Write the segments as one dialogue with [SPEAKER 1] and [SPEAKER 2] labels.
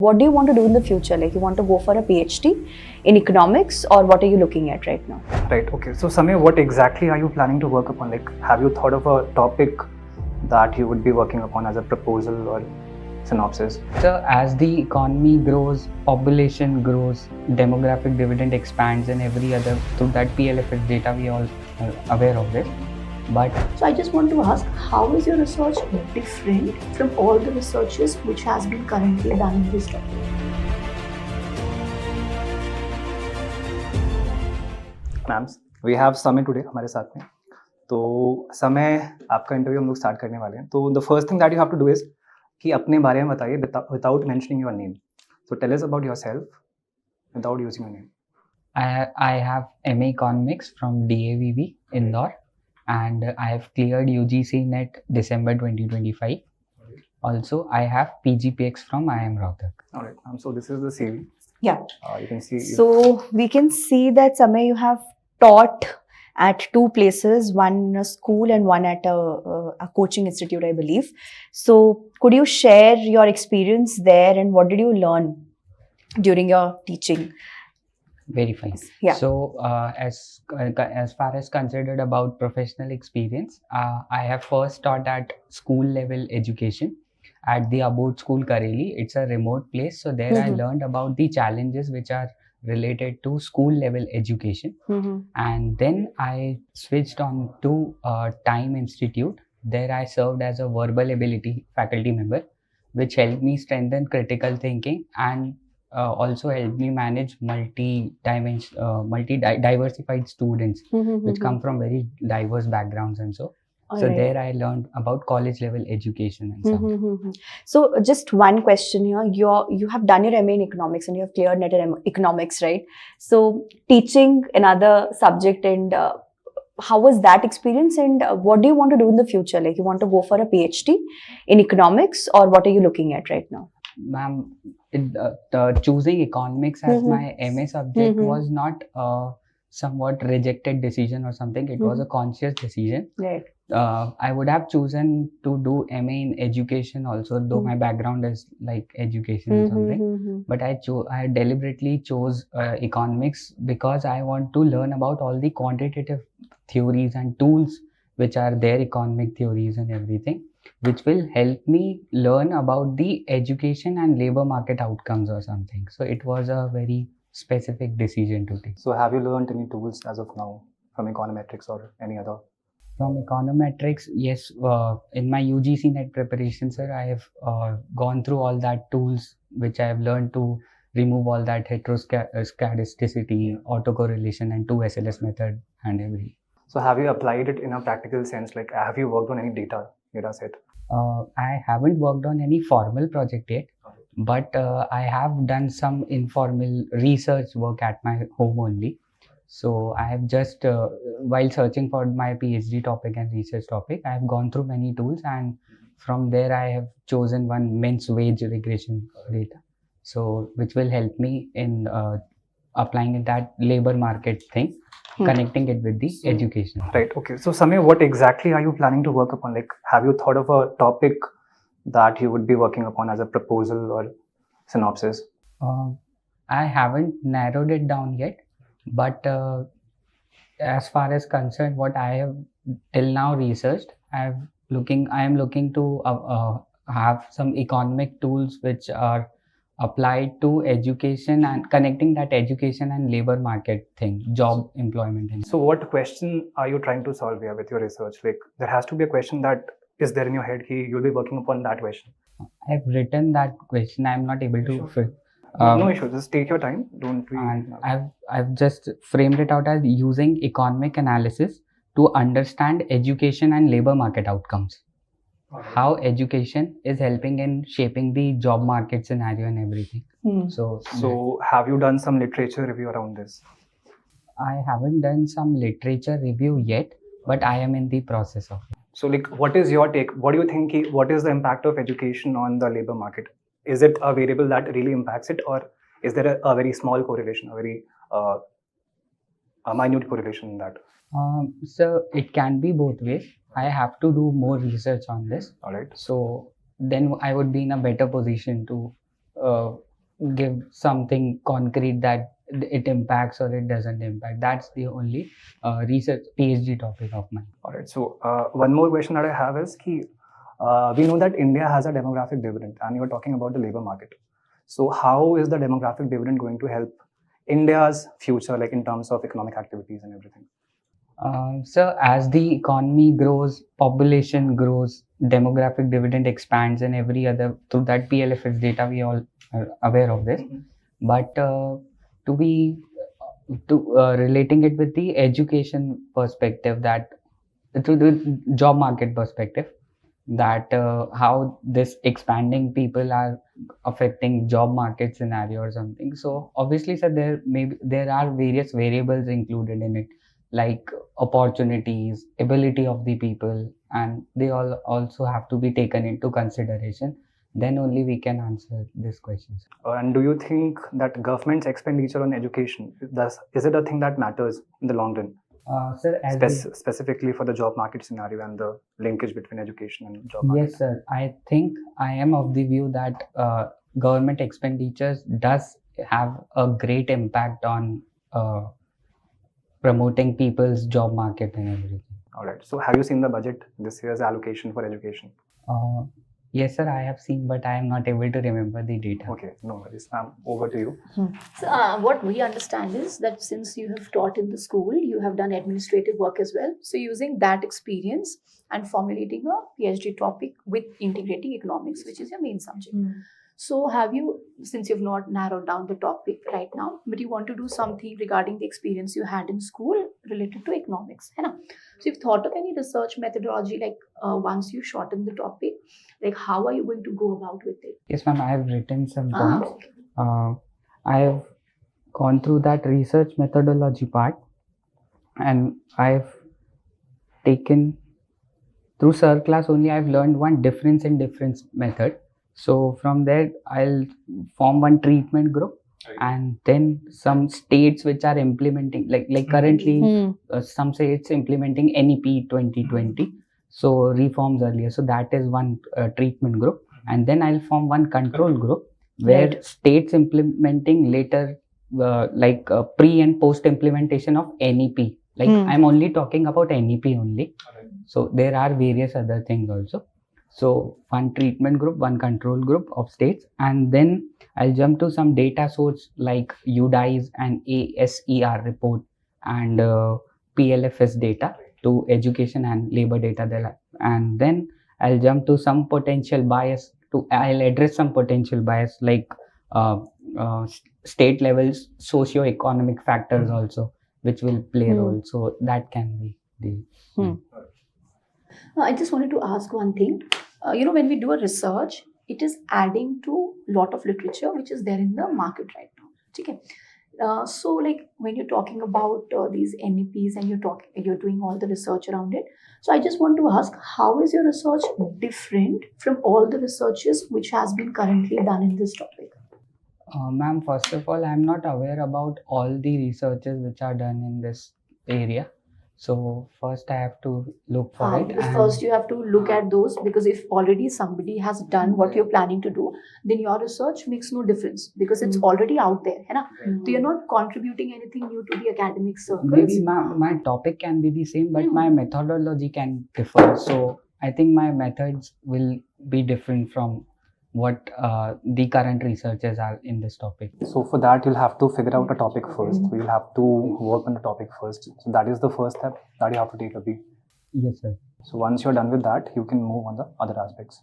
[SPEAKER 1] What do you want to do in the future? Like, you want to go for a PhD in economics, or what are you looking at right now?
[SPEAKER 2] Right, okay. So Samay, what exactly are you planning to work upon? Like, have you thought of a topic that you would be working upon as a proposal or synopsis?
[SPEAKER 3] So as the economy grows, population grows, demographic dividend expands and every other, through that PLFS data we all are aware of this. But
[SPEAKER 1] So I just want to ask, how is your research different from all the researches which has been currently done in this topic?
[SPEAKER 2] Ma'am's, we have Samay today हमारे साथ में. तो समय आपका interview हम लोग start करने वाले हैं. तो the first thing that you have to do is कि अपने बारे में बताइए without mentioning your name. So tell us about yourself without using your name.
[SPEAKER 3] I have MA Economics from DAVV Indore, and I have cleared UGC NET December 2025. Also, I have PGPX from IIM Rohtak.
[SPEAKER 2] All right. So this is the CV.
[SPEAKER 1] Yeah.
[SPEAKER 2] You can see.
[SPEAKER 1] So we can see that Samay, you have taught at two places, one in a school and one at a coaching institute, I believe. So could you share your experience there and what did you learn during your teaching?
[SPEAKER 3] Very fine.
[SPEAKER 1] Yeah.
[SPEAKER 3] So as far as considered about professional experience, I have first taught at school level education at the Abode School Kareli. It's a remote place, so there I learned about the challenges which are related to school level education. And then I switched on to Time Institute. There I served as a verbal ability faculty member, which helped me strengthen critical thinking and also helped me manage multi-diversified students which come from very diverse backgrounds and so. So there I learned about college level education and stuff.
[SPEAKER 1] So just one question here. You have done your MA in economics and you have cleared NET in economics, right? So teaching another subject, and how was that experience, and what do you want to do in the future? Like, you want to go for a PhD in economics, or what are you looking at right now?
[SPEAKER 3] Ma'am, choosing economics as my MA subject was not a somewhat rejected decision or something. It was a conscious decision.
[SPEAKER 1] Right.
[SPEAKER 3] I would have chosen to do MA in education also, though my background is like education or something. But I deliberately chose economics because I want to learn about all the quantitative theories and tools which are there, economic theories and everything, which will help me learn about the education and labor market outcomes or something. So it was a very specific decision to take.
[SPEAKER 2] So have you learned any tools as of now from econometrics or any other?
[SPEAKER 3] From econometrics, yes. In my UGC NET preparation, sir, I have gone through all that tools which I have learned to remove all that heteroscedasticity, autocorrelation, and 2SLS method and everything.
[SPEAKER 2] So have you applied it in a practical sense? Like, have you worked on any data set?
[SPEAKER 3] I haven't worked on any formal project yet, but I have done some informal research work at my home only. So I have just, while searching for my PhD topic and research topic, I have gone through many tools, and from there I have chosen one men's wage regression data. So which will help me in applying in that labor market thing, connecting it with the education.
[SPEAKER 2] Right, okay. So Samay, what exactly are you planning to work upon? Like, have you thought of a topic that you would be working upon as a proposal or synopsis?
[SPEAKER 3] I haven't narrowed it down yet. But as far as concerned, what I have till now researched, I am looking to have some economic tools which are applied to education and connecting that education and labor market thing, job employment. And
[SPEAKER 2] so what question are you trying to solve here with your research? Like, there has to be a question that is there in your head. You'll be working upon that question.
[SPEAKER 3] I have written that question. I am not able to fit.
[SPEAKER 2] No issue, just take your time. Don't be.
[SPEAKER 3] And I've just framed it out as using economic analysis to understand education and labor market outcomes. How education is helping in shaping the job market scenario and everything.
[SPEAKER 2] So have you done some literature review around this?
[SPEAKER 3] I haven't done some literature review yet, but I am in the process of it.
[SPEAKER 2] So like, what is your take? What do you think? What is the impact of education on the labor market? Is it a variable that really impacts it, or is there a very small correlation, a very a minute correlation in that?
[SPEAKER 3] So it can be both ways. I have to do more research on this.
[SPEAKER 2] All right.
[SPEAKER 3] So then I would be in a better position to give something concrete that it impacts or it doesn't impact. That's the only research PhD topic of mine.
[SPEAKER 2] All right. So one more question that I have is ki, we know that India has a demographic dividend, and you are talking about the labor market. So how is the demographic dividend going to help India's future, like in terms of economic activities and everything?
[SPEAKER 3] So as the economy grows, population grows, demographic dividend expands, and every other through that PLFS data we all are aware of this. But relating it with the education perspective, that through the job market perspective, that how this expanding people are affecting job market scenario or something. So obviously, sir, there are various variables included in it, like opportunities, ability of the people, and they all also have to be taken into consideration. Then only we can answer this question.
[SPEAKER 2] And do you think that government's expenditure on education, is it a thing that matters in the long run?
[SPEAKER 3] Sir,
[SPEAKER 2] Specifically for the job market scenario and the linkage between education and job market?
[SPEAKER 3] Yes, sir. I think I am of the view that government expenditures does have a great impact on promoting people's job market and everything.
[SPEAKER 2] All right. So have you seen the budget, this year's allocation for education?
[SPEAKER 3] Yes, sir, I have seen, but I am not able to remember the data.
[SPEAKER 2] Okay, no worries. Over to you.
[SPEAKER 4] So what we understand is that since you have taught in the school, you have done administrative work as well. So using that experience and formulating a PhD topic with integrating economics, which is your main subject. So have you, since you've not narrowed down the topic right now, but you want to do something regarding the experience you had in school related to economics, hai na? So you've thought of any research methodology, like once you shorten the topic, like how are you going to go about with it?
[SPEAKER 3] Yes, ma'am, I have written some points. I have gone through that research methodology part, and I've taken through Sir class only. I've learned one difference in difference method. So from there, I'll form one treatment group, and then some states which are implementing, like currently, some say it's implementing NEP 2020. So reforms earlier. So that is one treatment group, and then I'll form one control group where states implementing later, pre and post implementation of NEP. I'm only talking about NEP only. So there are various other things also. So one treatment group, one control group of states, and then I'll jump to some data source like UDIs and ASER report and PLFS data to education and labor data, and then I'll jump to some potential bias. I'll address some potential bias like state levels, socio-economic factors also, which will play a role. So that can be the.
[SPEAKER 4] I just wanted to ask one thing. When we do a research, it is adding to a lot of literature which is there in the market right now. Okay. So like when you're talking about these NEPs and you're doing all the research around it. So I just want to ask, how is your research different from all the researches which has been currently done in this topic?
[SPEAKER 3] Ma'am, first of all, I'm not aware about all the researches which are done in this area. So first I have to look for it.
[SPEAKER 4] First you have to look at those, because if already somebody has done what you're planning to do, then your research makes no difference because it's already out there. Hai na? So you're not contributing anything new to the academic circles.
[SPEAKER 3] Maybe my topic can be the same, but my methodology can differ. So I think my methods will be different from what the current researchers are in this topic.
[SPEAKER 2] So for that, you'll have to figure out a topic first. You'll have to work on the topic first. So that is the first step that you have to take a beat.
[SPEAKER 3] Yes, sir.
[SPEAKER 2] So once you're done with that, you can move on the other aspects.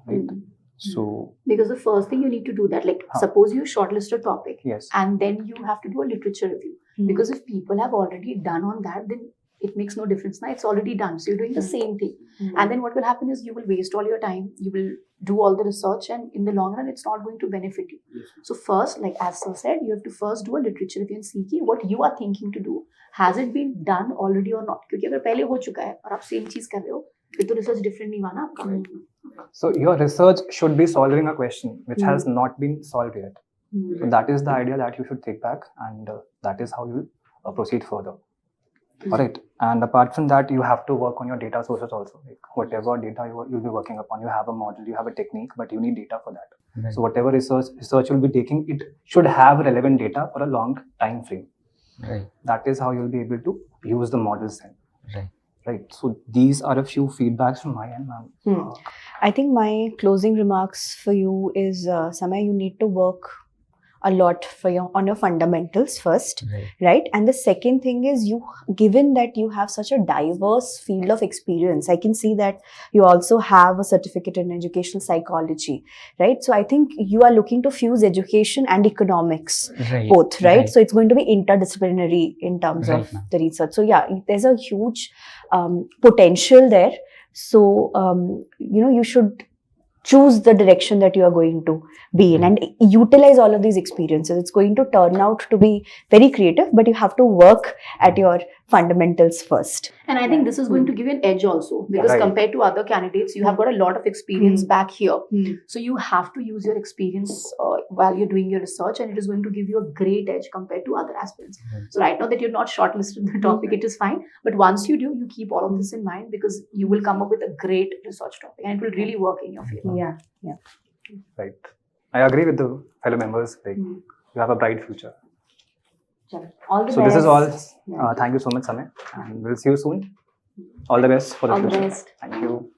[SPEAKER 2] Right? So
[SPEAKER 4] because the first thing you need to do that, like suppose you shortlist a topic,
[SPEAKER 2] yes,
[SPEAKER 4] and then you have to do a literature review. Because if people have already done on that, then it makes no difference. Now it's already done. So you're doing the same thing. And then what will happen is you will waste all your time. You will do all the research, and in the long run, it's not going to benefit you. So first, like as Sir said, you have to first do a literature review and see what you are thinking to do. Has it been done already or not? Because if पहले हो चुका है और आप same चीज कर रहे हो, फिर तो research different नहीं हुआ ना आपका.
[SPEAKER 2] So your research should be solving a question which has not been solved yet. So that is the idea that you should take back, and that is how you proceed further. All right. And apart from that, you have to work on your data sources also. Like whatever data you'll be working upon, you have a model, you have a technique, but you need data for that.
[SPEAKER 3] Right.
[SPEAKER 2] So whatever research you'll be taking, it should have relevant data for a long time frame.
[SPEAKER 3] Right.
[SPEAKER 2] That is how you'll be able to use the models then.
[SPEAKER 3] Right.
[SPEAKER 2] Right. So these are a few feedbacks from my end, ma'am.
[SPEAKER 1] I think my closing remarks for you is, Samay, you need to work a lot on your fundamentals first, right? And the second thing is, given that you have such a diverse field of experience, I can see that you also have a certificate in educational psychology, right? So I think you are looking to fuse education and economics, both, right? So it's going to be interdisciplinary in terms of the research. So yeah, there's a huge potential there. So you should choose the direction that you are going to be in and utilize all of these experiences. It's going to turn out to be very creative, but you have to work at your fundamentals first.
[SPEAKER 4] And I think this is going to give you an edge also, because compared to other candidates, you have got a lot of experience back here. So you have to use your experience while you're doing your research, and it is going to give you a great edge compared to other aspirants. So right now that you're not shortlisted in the topic, it is fine. But once you do, you keep all of this in mind, because you will come up with a great research topic and it will really work in your favor.
[SPEAKER 1] Yeah.
[SPEAKER 2] Right. I agree with the fellow members. Like, you have a bright future.
[SPEAKER 1] All the
[SPEAKER 2] So
[SPEAKER 1] best.
[SPEAKER 2] this is all. Thank you so much, Samay. And we'll see you soon. All the best for the future.
[SPEAKER 1] Best.
[SPEAKER 2] Thank you.